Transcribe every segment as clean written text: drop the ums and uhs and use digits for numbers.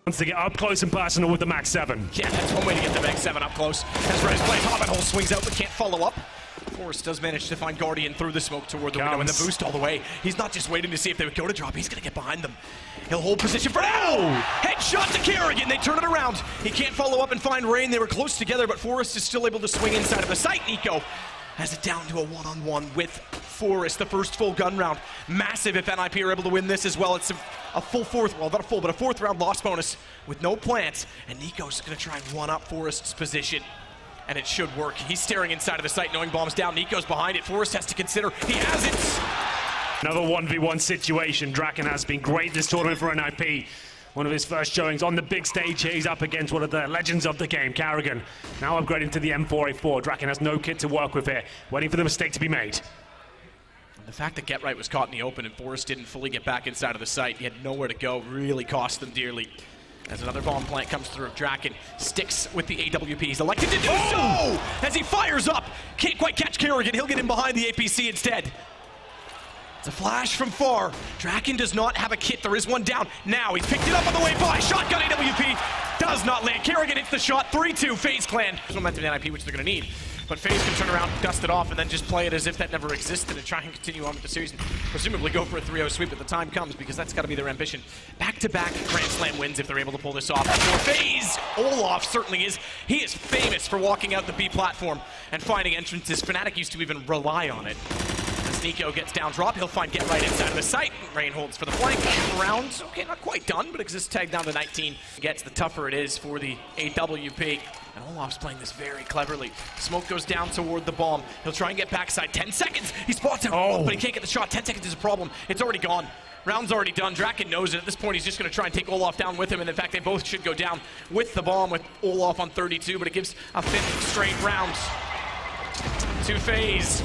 Wants to get up close and personal with the Max 7. Yeah, that's one way to get the Max 7 up close. As Rez plays, Hobbit Hole swings out but can't follow up. Forrest does manage to find Guardian through the smoke toward the window and the boost all the way. He's not just waiting to see if they would go to drop, he's going to get behind them. He'll hold position for now! Headshot to Kerrigan, they turn it around. He can't follow up and find Rain, they were close together, but Forrest is still able to swing inside of the site. Nico has it down to a one-on-one with Forrest, the first full gun round. Massive if NIP are able to win this as well. It's a full fourth, well not a full, but a fourth round loss bonus with no plants. And Nico's gonna try and one up Forrest's position. And it should work. He's staring inside of the site, knowing bomb's down. Nico's behind it. Forrest has to consider. He has it. Another 1v1 situation. Draken has been great this tournament for NIP. One of his first showings on the big stage here. He's up against one of the legends of the game, Kerrigan. Now upgrading to the M4A4. Draken has no kit to work with here. Waiting for the mistake to be made. The fact that Get Right was caught in the open and Forrest didn't fully get back inside of the site, he had nowhere to go, really cost them dearly. As another bomb plant comes through, Draken sticks with the AWP. He's elected to do so! As he fires up, can't quite catch Kerrigan. He'll get in behind the APC instead. It's a flash from far. Draken does not have a kit. There is one down. Now he's picked it up on the way by. Shotgun AWP does not land. Kerrigan hits the shot. 3-2 FaZe clan. There's momentum in NIP, which they're going to need. But FaZe can turn around, dust it off, and then just play it as if that never existed and try and continue on with the series and presumably go for a 3-0 sweep if the time comes, because that's got to be their ambition. Back-to-back Grand Slam wins if they're able to pull this off. For FaZe, Olof certainly is. He is famous for walking out the B platform and finding entrances. Fnatic used to even rely on it. As Nico gets down drop, he'll find Get Right inside of the site. Rain holds for the flank. Round, okay, not quite done, but exists tag down to 19. Gets the tougher it is for the AWP. And Olof's playing this very cleverly. Smoke goes down toward the bomb. He'll try and get backside. 10 seconds. He spots him, but he can't get the shot. 10 seconds is a problem. It's already gone. Round's already done. Draken knows it. At this point, he's just going to try and take Olof down with him. And in fact, they both should go down with the bomb with Olof on 32, but it gives a 5th straight round to FaZe.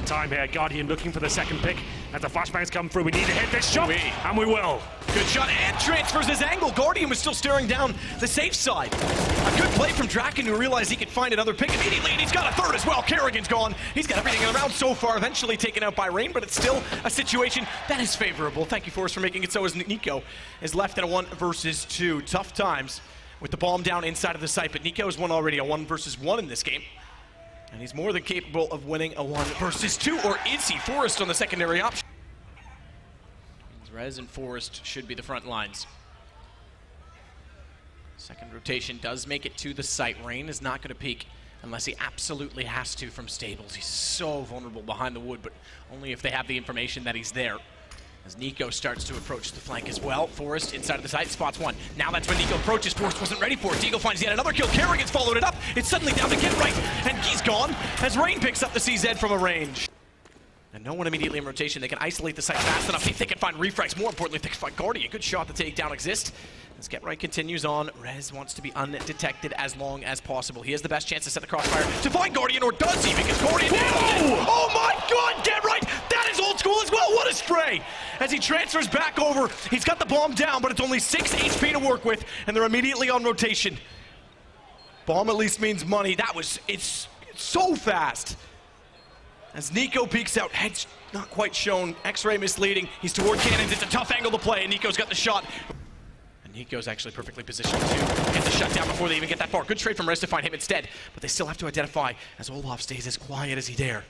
Time here, Guardian looking for the second pick. As the flashbangs come through, we need to hit this shot, and we will. Good shot, and transfers his angle. Guardian was still staring down the safe side. A good play from Draken, who realized he could find another pick immediately, and he's got a third as well. Kerrigan's gone. He's got everything in the round so far, eventually taken out by Rain, but it's still a situation that is favorable. Thank you, Forrest, for making it so as Nico is left in a 1 versus 2. Tough times with the bomb down inside of the site, but Nico has won already a 1 versus 1 in this game. And he's more than capable of winning a 1 versus 2, or is he? Forrest on the secondary option. Rez and Forrest should be the front lines. Second rotation does make it to the site. Rain is not going to peek unless he absolutely has to from stables. He's so vulnerable behind the wood, but only if they have the information that he's there. As Nico starts to approach the flank as well. Forrest inside of the site, spots one. Now that's when Nico approaches. Forrest wasn't ready for it. Deagle finds yet another kill. Kerrigan's followed it up. It's suddenly down to Get Right, and he's gone as Rain picks up the CZ from a range. And no one immediately in rotation. They can isolate the site fast enough. If they can find refrags, more importantly, if they can find Guardian. Good shot to take down exists. As Get Right continues on, Rez wants to be undetected as long as possible. He has the best chance to set the crossfire to find Guardian, or does he? Because Guardian nailed it. Oh my God, Get Right! That is old school as well. What a spray! As he transfers back over, he's got the bomb down, but it's only 6 HP to work with, and they're immediately on rotation. Bomb at least means money. It's so fast. As Nico peeks out, head's not quite shown, X-ray misleading. He's toward cannons, it's a tough angle to play, and Nico's got the shot. And Nico's actually perfectly positioned to get the shutdown before they even get that far. Good trade from Rez to find him instead, but they still have to identify as Olof stays as quiet as he dare.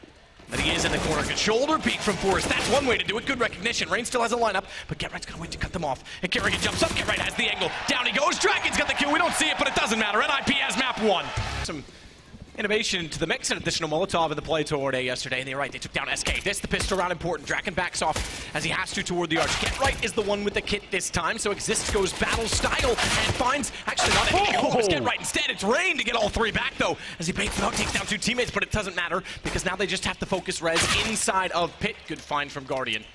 But he is in the corner. Good shoulder peek from Forrest. That's one way to do it. Good recognition. Rain still has a lineup, but Get Right's gonna wait to cut them off. And Kerrigan jumps up. Get Right has the angle. Down he goes. Draken's got the kill. We don't see it, but it doesn't matter. NIP has map 1. Some innovation to the mix, an additional Molotov in the play toward A yesterday, and they're right, they took down SK. This, the pistol round, important. Draken backs off as he has to toward the arch. Get Right is the one with the kit this time, so Exists goes battle style and finds, actually not anything. It's Get Right instead. It's Rain to get all 3 back though, as he baits out, takes down 2 teammates, but it doesn't matter because now they just have to focus Rez inside of Pit. Good find from Guardian.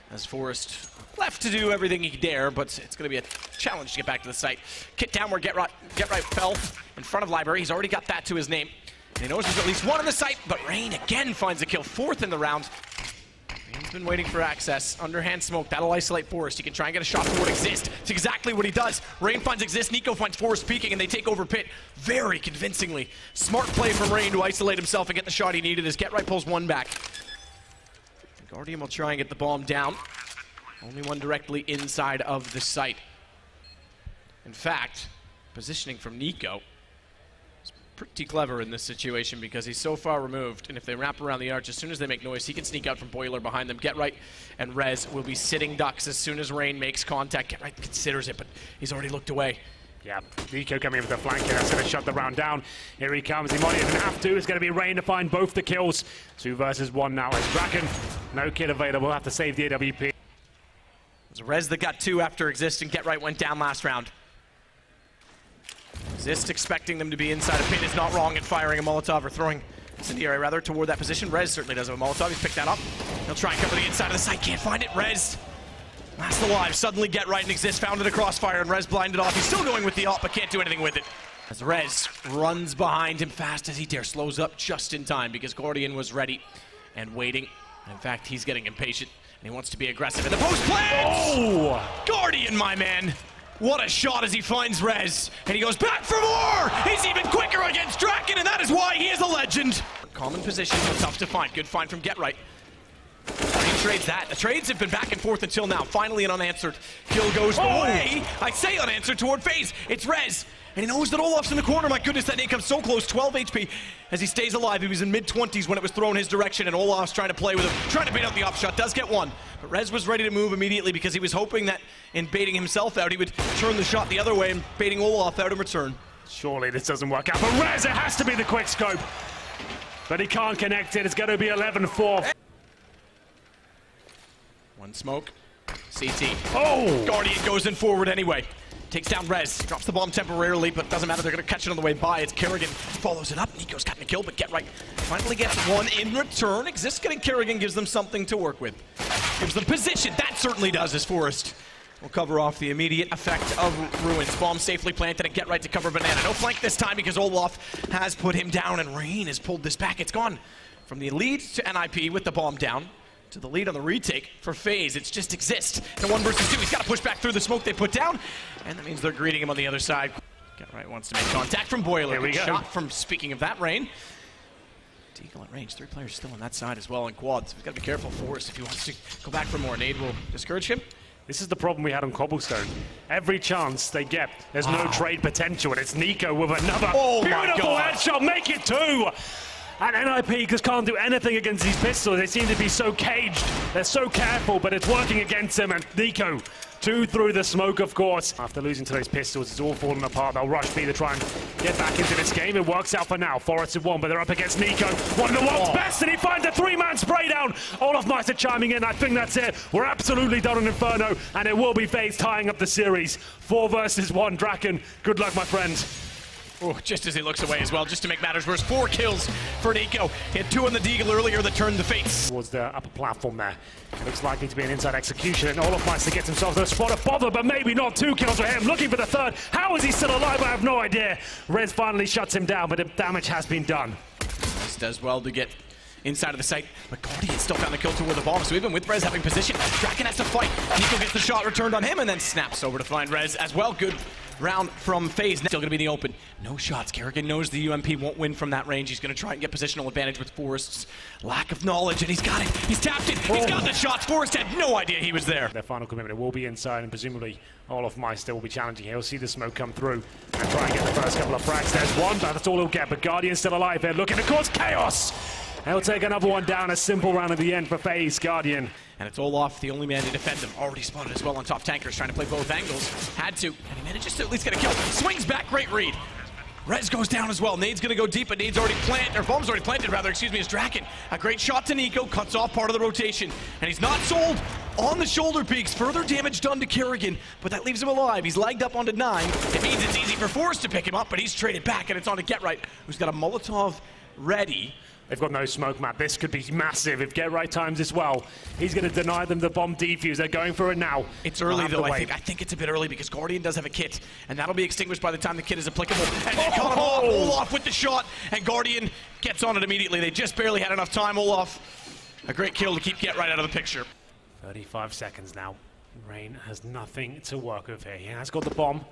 As Forrest left to do everything he dare, but it's going to be a challenge to get back to the site. Kit down where Get Right fell in front of Library. He's already got that to his name. And he knows there's at least 1 in the site, but Rain again finds a kill, 4th in the round. Rain's been waiting for access. Underhand smoke, that'll isolate Forrest. He can try and get a shot toward Exist. It's exactly what he does. Rain finds Exist, Nico finds Forrest peeking, and they take over Pit very convincingly. Smart play from Rain to isolate himself and get the shot he needed as Get Right pulls 1 back. Guardian will try and get the bomb down. Only one directly inside of the site. In fact, positioning from Nico is pretty clever in this situation because he's so far removed, and if they wrap around the arch, as soon as they make noise, he can sneak out from Boiler behind them. Get Right and Rez will be sitting ducks as soon as Rain makes contact. Get Right considers it, but he's already looked away. Yeah, Nico coming in with the flank here. That's going to shut the round down. Here he comes. He might even have to. It's going to be Rain to find both the kills. 2 versus 1 now. As Draken, no kid available. Have to save the AWP. It's Rez that got 2 after Exist, and Get Right went down last round. Exist expecting them to be inside a pin is not wrong in firing a Molotov or throwing incendiary rather toward that position. Rez certainly does have a Molotov. He's picked that up. He'll try and cover the inside of the site. Can't find it. Rez last alive. Suddenly Get Right and Exist found it a crossfire, and Rez blinded off. He's still going with the op, but can't do anything with it. As Rez runs behind him fast as he dares, slows up just in time because Guardian was ready and waiting. In fact, he's getting impatient and he wants to be aggressive. And the post plants! Oh! Guardian, my man! What a shot as he finds Rez, and he goes back for more! He's even quicker against Draken, and that is why he is a legend! Common position, but tough to find. Good find from Get Right. He trades that. The trades have been back and forth until now. Finally an unanswered kill goes away. I say unanswered toward FaZe. It's Rez. And he knows that Olof's in the corner. My goodness, that nade comes so close. 12 HP as he stays alive. He was in mid-20s when it was thrown his direction, and Olof's trying to play with him, trying to bait out the op shot. Does get one. But Rez was ready to move immediately because he was hoping that in baiting himself out, he would turn the shot the other way and baiting Olof out in return. Surely this doesn't work out. But Rez, it has to be the quick scope. But he can't connect it. It's going to be 11-4. One smoke. CT. Oh! Guardian goes in forward anyway. Takes down Rez. Drops the bomb temporarily, but doesn't matter. They're going to catch it on the way by. It's Kerrigan. Follows it up. Nico's gotten a kill, but Get Right finally gets one in return. Exist getting Kerrigan gives them something to work with. Gives them position. That certainly does as Forrest will cover off the immediate effect of Ruins. Bomb safely planted and Get Right to cover Banana. No flank this time because Olof has put him down, and Rain has pulled this back. It's gone from the lead to NIP with the bomb down to the lead on the retake for FaZe. It's just Exist. In a 1 versus 2, he's got to push back through the smoke they put down, and that means they're greeting him on the other side. Get Right wants to make contact from Boiler. Here we go. Shot from, speaking of that, Rain. Deagle at range. 3 players still on that side as well in quads. He's got to be careful Forrest if he wants to go back for more. Nade will discourage him. This is the problem we had on Cobblestone. Every chance they get, there's no trade potential, and it's Nico with another beautiful headshot. Make it 2! And NIP just can't do anything against these pistols. They seem to be so caged. They're so careful, but it's working against them. And Nico, 2 through the smoke, of course. After losing to those pistols, it's all falling apart. They'll rush B to try and get back into this game. It works out for now. Forrest have won, but they're up against Nico. One of the world's best, and he finds a 3-man spray down. Olofmeister chiming in. I think that's it. We're absolutely done on Inferno, and it will be FaZe tying up the series. 4 versus 1. Draken, good luck, my friend. Oh, just as he looks away as well, just to make matters worse. 4 kills for Nico. He had 2 on the Deagle earlier that turned the fates. Towards the upper platform there. Looks likely to be an inside execution, and Olofmeister gets himself the spot of bother, but maybe not 2 kills for him. Looking for the 3rd. How is he still alive? I have no idea. Rez finally shuts him down, but the damage has been done. This does well to get inside of the site, but Guardian still found the kill toward the bomb, so even with Rez having position, Draken has to fight. Nico gets the shot returned on him and then snaps over to find Rez as well. Good round from FaZe. Still going to be in the open. No shots. Kerrigan knows the UMP won't win from that range. He's going to try and get positional advantage with Forrest's lack of knowledge, and he's got it. He's tapped it. He's got the shots. Forrest had no idea he was there. Their final commitment will be inside, and presumably Olofmeister will be challenging. He'll see the smoke come through and try and get the first couple of frags. There's one, but that's all he'll get. But Guardian's still alive here, looking to cause chaos. He'll take another one down. A simple round at the end for FaZe. Guardian. And it's Olof, the only man to defend them. Already spotted as well on top tankers, trying to play both angles. Had to, and he manages to at least get a kill. Swings back, great read. Rez goes down as well. Nade's gonna go deep, but Nade's already planted, or bomb's already planted rather, excuse me, as Draken. A great shot to Nico, cuts off part of the rotation. And he's not sold on the shoulder peaks. Further damage done to Kerrigan, but that leaves him alive. He's lagged up onto 9. It means it's easy for Forrest to pick him up, but he's traded back, and it's on to Get Right, who's got a Molotov ready. They've got no smoke map. This could be massive if Get Right times this well. He's going to deny them the bomb defuse. They're going for it now. It's early though. I think it's a bit early because Guardian does have a kit, and that'll be extinguished by the time the kit is applicable. And they cut him off. Olaf with the shot, and Guardian gets on it immediately. They just barely had enough time. Olaf, a great kill to keep Get Right out of the picture. 35 seconds now. Rain has nothing to work with here. He has got the bomb.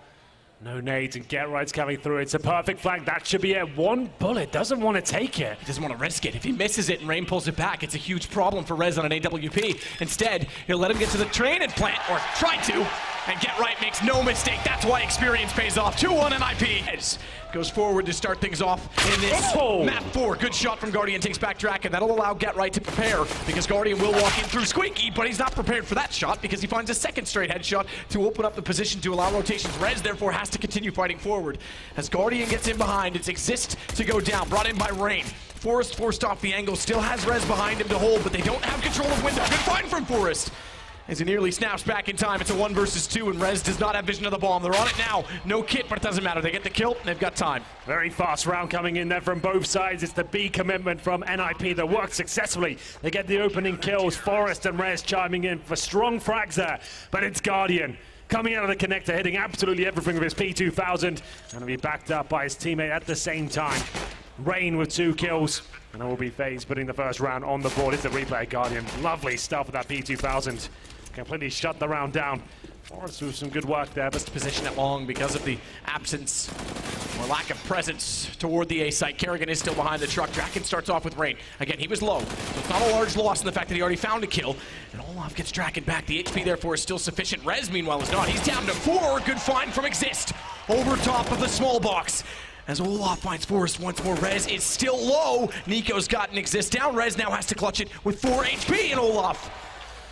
No nades, and Get Right's coming through. It's a perfect flank. That should be it. 1 bullet. Doesn't want to take it. He doesn't want to risk it. If he misses it and Rain pulls it back, it's a huge problem for Rez on an AWP. Instead, he'll let him get to the train and plant, or try to. And Get Right makes no mistake. That's why experience pays off. 2-1 NIP. Goes forward to start things off in this map 4. Good shot from Guardian, takes back Draken. That'll allow Get Right to prepare because Guardian will walk in through Squeaky, but he's not prepared for that shot because he finds a second straight headshot to open up the position to allow rotations. Rez therefore has to continue fighting forward. As Guardian gets in behind, it's Exist to go down, brought in by Rain. Forrest forced off the angle, still has Rez behind him to hold, but they don't have control of window. Good find from Forrest. As he nearly snaps back in time, it's a 1 versus 2, and Rez does not have vision of the bomb. They're on it now. No kit, but it doesn't matter. They get the kill, and they've got time. Very fast round coming in there from both sides. It's the B commitment from NIP that worked successfully. They get the opening kills. Forrest and Rez chiming in for strong frags there, but it's Guardian coming out of the connector, hitting absolutely everything with his P2000, and will be backed up by his teammate at the same time. Rain with 2 kills, and it will be FaZe putting the first round on the board. It's the replay, Guardian. Lovely stuff with that P2000. Completely shut the round down. Forrest with some good work there, but position it long because of the absence or lack of presence toward the A site. Kerrigan is still behind the truck. Draken starts off with Rain. Again, he was low, so it's not a large loss in the fact that he already found a kill. And Olaf gets Draken back. The HP therefore is still sufficient. Rez, meanwhile, is not. He's down to 4. Good find from Exist over top of the small box. As Olaf finds Forrest once more, Rez is still low. Nico's got an Exist down. Rez now has to clutch it with 4 HP, and Olaf,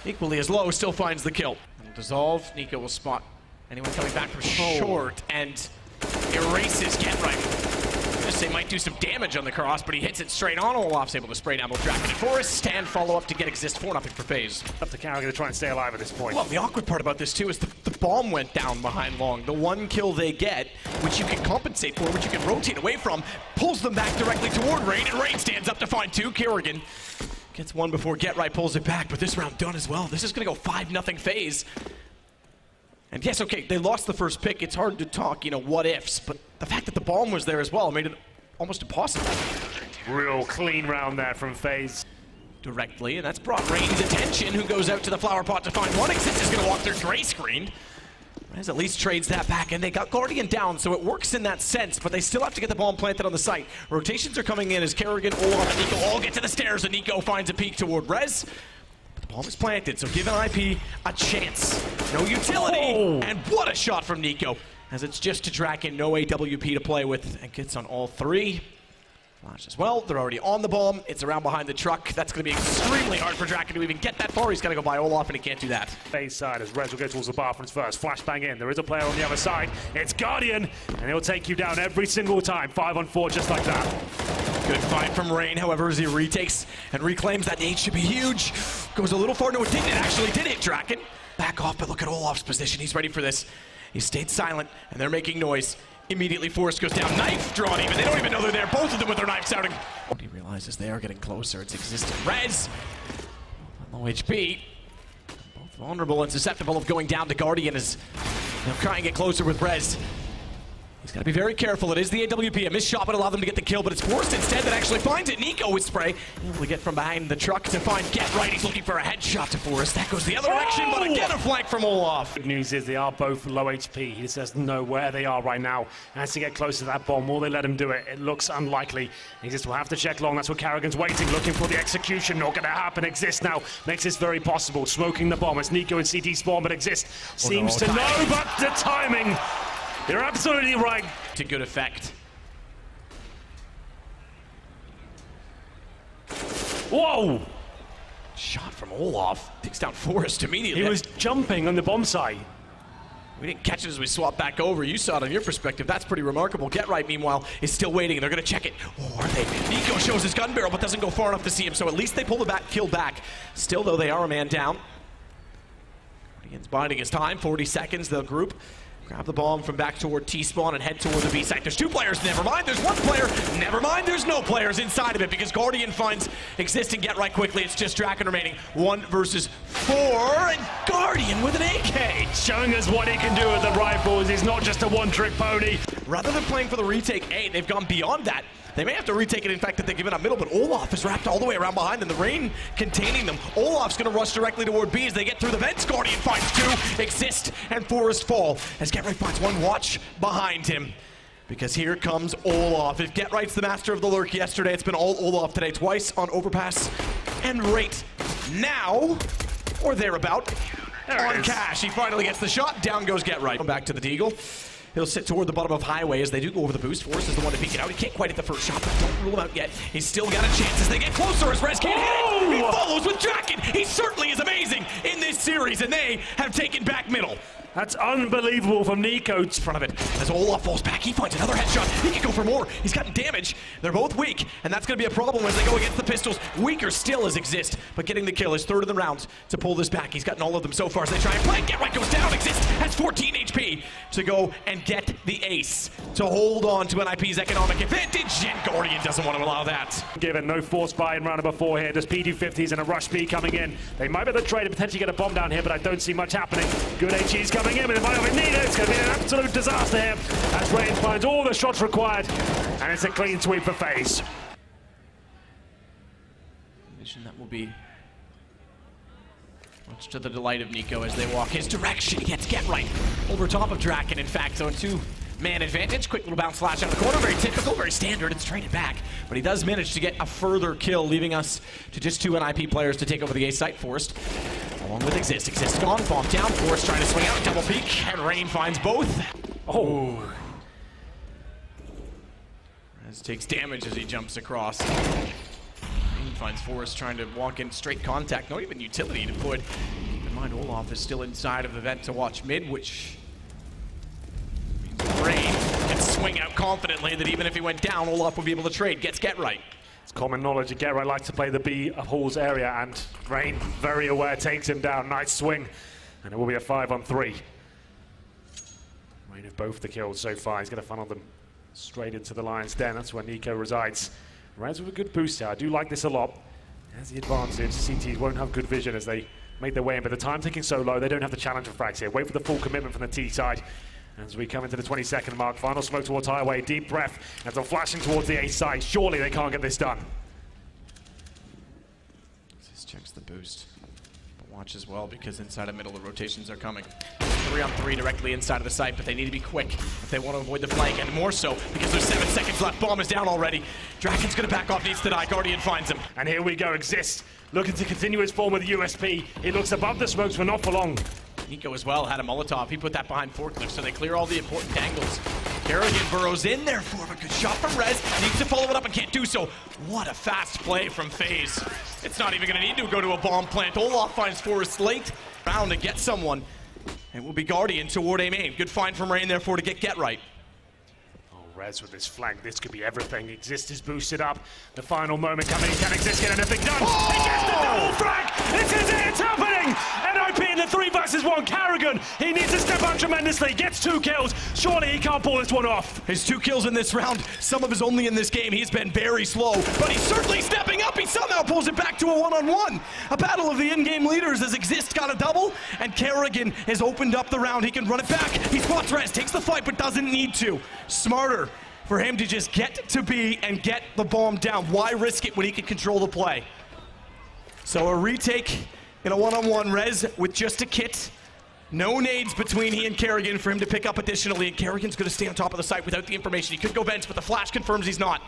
equally as low, still finds the kill. It'll dissolve. Nico will spot anyone coming back from short and erases Get Right. They might do some damage on the cross, but he hits it straight on. Olaf's able to spray down both Draken and Forrest. Stand follow up to get Exist. 4-0 for FaZe. Up to Kerrigan to try and stay alive at this point. Well, the awkward part about this too is the bomb went down behind long. The 1 kill they get, which you can compensate for, which you can rotate away from, pulls them back directly toward Rain, and Rain stands up to find 2. Kerrigan gets 1 before Get Right pulls it back, but this round done as well. This is going to go 5-0 FaZe. And yes, okay, they lost the first pick. It's hard to talk, what ifs, but the fact that the bomb was there as well made it almost impossible. Real clean round there from FaZe. Directly, and that's brought Rain's attention, who goes out to the flower pot to find 1. Exist is going to walk through gray screen. Rez at least trades that back, and they got Guardian down, so it works in that sense, but they still have to get the bomb planted on the site. Rotations are coming in as Kerrigan, Olaf, and Nico all get to the stairs, and Nico finds a peek toward Rez. But the bomb is planted, so give NIP a chance. No utility, and what a shot from Nico. As it's just to Draken, no AWP to play with, and gets on all 3. Flash as well, they're already on the bomb. It's around behind the truck. That's going to be extremely hard for Draken to even get that far. He's got to go by Olaf, and he can't do that. FaZe side as Rez will go towards the bathrooms first. Flashbang in. There is a player on the other side. It's Guardian, and he'll take you down every single time. 5-on-4 just like that. Good fight from Rain, however, as he retakes and reclaims that H should be huge. Goes a little far. No, it didn't. It actually did hit Draken. Back off, but look at Olaf's position. He's ready for this. He stayed silent, and they're making noise. Immediately, Forrest goes down. Knife drawn even. They don't even know they're there. Both of them with their knives outing. He realizes they are getting closer. It's Existing. Rez, low HP. Both vulnerable and susceptible of going down to Guardian as they'll try and get closer with Rez. He's got to be very careful. It is the AWP. A missed shot would allow them to get the kill, but it's Forrest instead that actually finds it. Nico with spray. Able to get from behind the truck to find Get Right. He's looking for a headshot to Forrest. That goes the other direction, but again a flank from Olaf. Good news is they are both low HP. He just doesn't know where they are right now. Has to get close to that bomb. Will they let him do it? It looks unlikely. He just will have to check long. That's what Kerrigan's waiting, looking for the execution. Not going to happen. Exist now makes this very possible. Smoking the bomb. It's Nico and CT spawn, but Exist seems to know, but the timing. You're absolutely right. To good effect. Whoa! Shot from Olaf. Takes down Forrest immediately. He was jumping on the bomb site. We didn't catch it as we swapped back over. You saw it on your perspective. That's pretty remarkable. Get Right, meanwhile, is still waiting. They're going to check it. Oh, are they? Nico shows his gun barrel, but doesn't go far enough to see him, so at least they pull the kill back. Still, though, they are a man down. Guardian's biding his time. 40 seconds, the group. Grab the bomb from back toward T-spawn and head toward the B site. There's 2 players, never mind. There's 1 player, never mind. There's no players inside of it because Guardian finds Exist and Get Right quickly. It's just Draken remaining. 1 versus 4, and Guardian with an AK. Showing us what he can do with the rifles. He's not just a one-trick pony. Rather than playing for the retake A, they've gone beyond that. They may have to retake it, in fact, that they've given up middle, but Olaf is wrapped all the way around behind them. The Rain containing them. Olaf's going to rush directly toward B as they get through the vents. Guardian finds 2, Exist, and Forrest fall. As Get Right finds 1, watch behind him. Because here comes Olaf. If Get Right's the master of the lurk yesterday, it's been all Olaf today. Twice on overpass and rate. Now, or thereabout, on Cash. He finally gets the shot. Down goes Get Right. Back to the Deagle. He'll sit toward the bottom of Highway as they do go over the boost. Forrest is the one to peek it out. He can't quite hit the first shot, but don't rule him out yet. He's still got a chance as they get closer as Rez can't hit it. He follows with Draken. He certainly is amazing in this series, and they have taken back middle. That's unbelievable from Nico. In front of it, as Olaf falls back, he finds another headshot. He can go for more. He's gotten damage. They're both weak, and that's going to be a problem as they go against the pistols. Weaker still as Exist, but getting the kill is third of the round to pull this back. He's gotten all of them so far as they try and play. Get Right goes down. Exist has 14 HP to go and get the ace to hold on to NIP's economic advantage, and Guardian doesn't want to allow that. Given no force buy in round number 4 here. There's P250s and a rush B coming in. They might be able to trade and potentially get a bomb down here, but I don't see much happening. Good HE's coming in, but it might not be needed. It's going to be an absolute disaster here as Rain finds all the shots required, and it's a clean sweep for FaZe. Mission that will be much to the delight of Nico as they walk his direction. He gets Get Right over top of Draken, in fact, so in two-man advantage. Quick little bounce flash out of the corner, very typical, very standard. It's traded back, but he does manage to get a further kill, leaving us to just 2 NIP players to take over the A site. Forrest along with Exist. Exist gone, bomb down. Forrest trying to swing out, double peek, and Rain finds both. Oh. Rez takes damage as he jumps across. Rain finds Forrest trying to walk in straight contact, not even utility to put. Keep in mind, Olaf is still inside of the vent to watch mid, which means Rain can swing out confidently that even if he went down, Olaf would be able to trade. Gets Get Right. It's common knowledge that Get Right likes to play the B of Hall's area, and Rain, very aware, takes him down. Nice swing, and it will be a 5-on-3. Rain with both the kills so far. He's going to funnel them straight into the Lion's Den. That's where Nico resides. Rez with a good boost here. I do like this a lot. Has the advantage. CTs won't have good vision as they make their way in, but the time ticking so low, they don't have the challenge of frags here. Wait for the full commitment from the T side. As we come into the 22nd mark, final smoke towards Highway, deep breath, as they're flashing towards the A side. Surely they can't get this done. This checks the boost, but watch as well because inside of middle the rotations are coming. 3-on-3 directly inside of the site, but they need to be quick if they want to avoid the flank, and more so because there's 7 seconds left. Bomb is down already. Draken's going to back off, needs to die. Guardian finds him. And here we go, Exist, looking to continue his form with the USP. He looks above the smokes for not for long. Nico as well had a Molotov. He put that behind Forklift, so they clear all the important angles. Kerrigan burrows in there for a good shot from Rez. Needs to follow it up and can't do so. What a fast play from FaZe. It's not even going to need to go to a bomb plant. Olaf finds Forrest late round to get someone. It will be Guardian toward A main. Good find from Rain, therefore, to get Right. Rez with his flank, this could be everything. Exist is boosted up. The final moment coming. Can Exist get anything done? Oh! He gets the double frag! This is it, it's happening! NIP in the 3-versus-1. Carrigan, he needs to step up tremendously. Gets 2 kills. Surely he can't pull this one off. His 2 kills in this round, some of his only in this game. He's been very slow, but he's certainly stepping up. He somehow pulls it back to a 1-on-1. A battle of the in-game leaders as Exist got a double, and Kerrigan has opened up the round. He can run it back. He spots Rez, takes the fight, but doesn't need to. Smarter for him to just get to B and get the bomb down. Why risk it when he can control the play? So a retake in a 1-on-1. Rez with just a kit. No nades between he and Kerrigan for him to pick up additionally, and Kerrigan's going to stay on top of the site without the information. He could go vents, but the flash confirms he's not.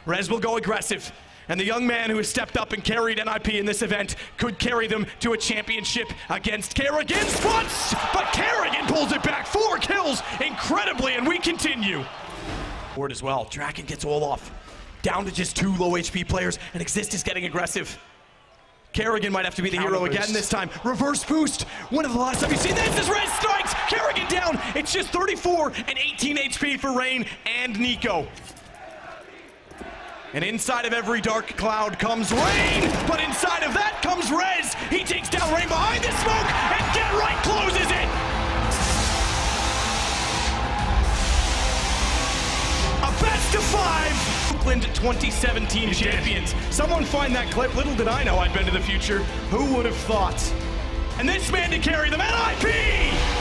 Rez will go aggressive, and the young man who has stepped up and carried NIP in this event could carry them to a championship against Kerrigan. Spots, but Kerrigan pulls it back. 4 kills, incredibly, and we continue. Board as well. Draken gets Olaf down to just 2 low HP players, and Exist is getting aggressive. Kerrigan might have to be the hero again this time. Reverse boost. When of the last time you've seen this? As Rez strikes, Kerrigan down. It's just 34 and 18 HP for Rain and Nico. And inside of every dark cloud comes Rain, but inside of that comes Rez. He takes down Rain behind the smoke, and Get Right closes it. A best of 5. Oakland 2017 champions. Someone find that clip. Little did I know I'd been to the future. Who would have thought? And this man to carry them, NIP!